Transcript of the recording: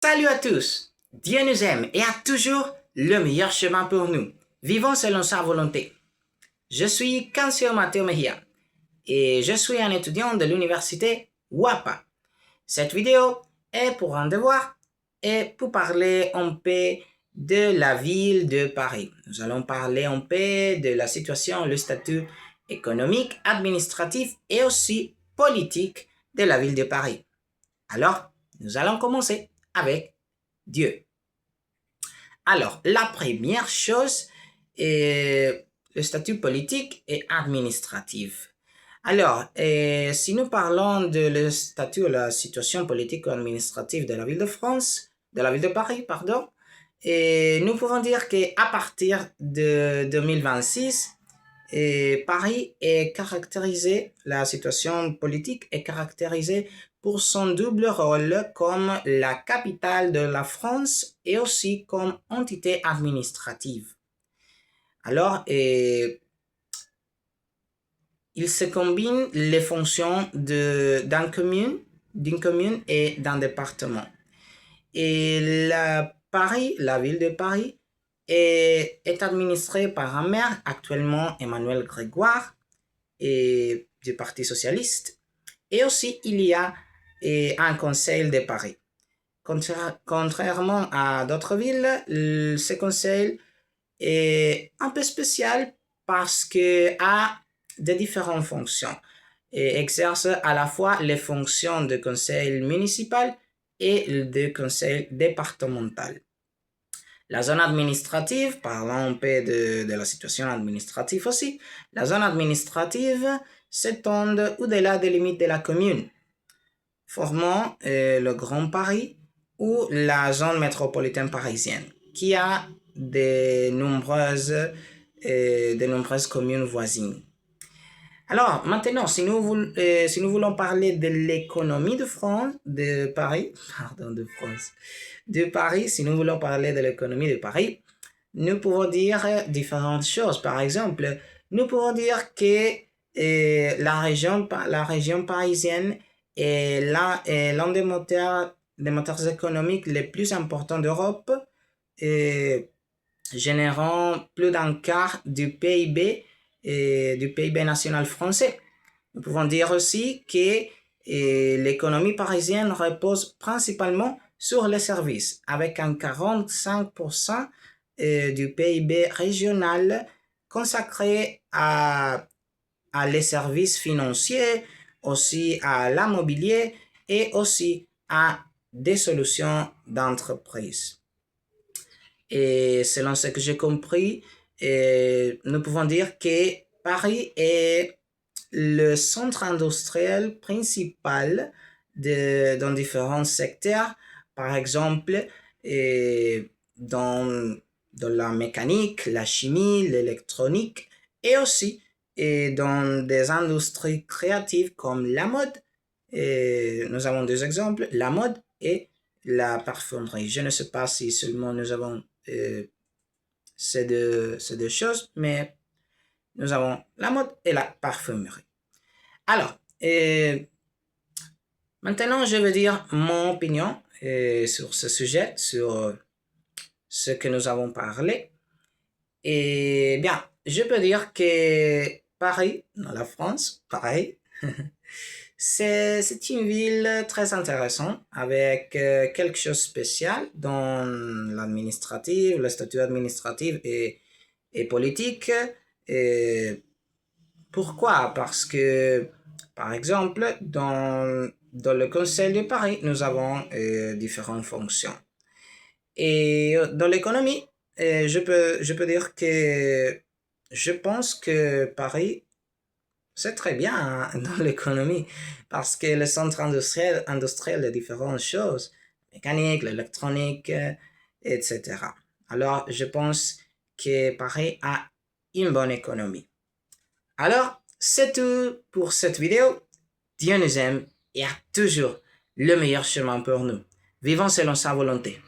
Salut à tous! Dieu nous aime et a toujours le meilleur chemin pour nous. Vivons selon sa volonté. Je suis Cancio Mateo Mejia et je suis un étudiant de l'université WAPA. Cette vidéo est pour un devoir et pour parler un peu de la ville de Paris. Nous allons parler un peu de la situation, le statut économique, administratif et aussi politique de la ville de Paris. Alors, nous allons commencer avec Dieu. Alors, la première chose est le statut politique et administratif. Alors, si nous parlons de le statut ou la situation politique ou administrative de la ville de France, de la ville de Paris, pardon, et nous pouvons dire qu'à partir de 2026, Paris est caractérisé, la situation politique est caractérisée pour son double rôle comme la capitale de la France et aussi comme entité administrative. Alors, il se combine les fonctions d'une commune et d'un département. Et la ville de Paris est administrée par un maire, actuellement Emmanuel Grégoire, et du Parti socialiste. Et aussi, il y a un conseil de Paris. Contrairement à d'autres villes, ce conseil est un peu spécial parce qu'il a de différentes fonctions et exerce à la fois les fonctions de conseil municipal et de conseil départemental. La zone administrative, parlons un peu de la situation administrative aussi, la zone administrative s'étend au-delà des limites de la commune, formant le Grand Paris ou la zone métropolitaine parisienne, qui a de nombreuses communes voisines. Alors, maintenant, si nous voulons parler de l'économie de Paris, si nous voulons parler de l'économie de Paris, nous pouvons dire différentes choses. Par exemple, nous pouvons dire que la région parisienne est l'un des moteurs économiques les plus importants d'Europe, générant plus d'un quart du PIB national français. Nous pouvons dire aussi que l'économie parisienne repose principalement sur les services, avec un 45% du PIB régional consacré à les services financiers, aussi à l'immobilier et aussi à des solutions d'entreprise. Et selon ce que j'ai compris, nous pouvons dire que Paris est le centre industriel principal dans différents secteurs, par exemple dans la mécanique, la chimie, l'électronique et aussi dans des industries créatives comme la mode. Nous avons deux exemples, la mode et la parfumerie. Je ne sais pas si seulement nous avons ces deux choses, mais nous avons la mode et la parfumerie. Alors, maintenant, je vais dire mon opinion sur ce sujet, sur ce que nous avons parlé. Et bien, je peux dire que Paris, dans la France, Paris, c'est une ville très intéressante avec quelque chose de spécial dans l'administratif, le statut administratif et politique. Et pourquoi? Parce que, par exemple, dans le Conseil de Paris, nous avons différentes fonctions. Et dans l'économie, je peux dire que je pense que Paris, c'est très bien hein, dans l'économie parce que le centre industriel de différentes choses, mécanique, l'électronique, etc. Alors, je pense que Paris a une bonne économie. Alors, c'est tout pour cette vidéo. Dieu nous aime et a toujours le meilleur chemin pour nous. Vivons selon sa volonté.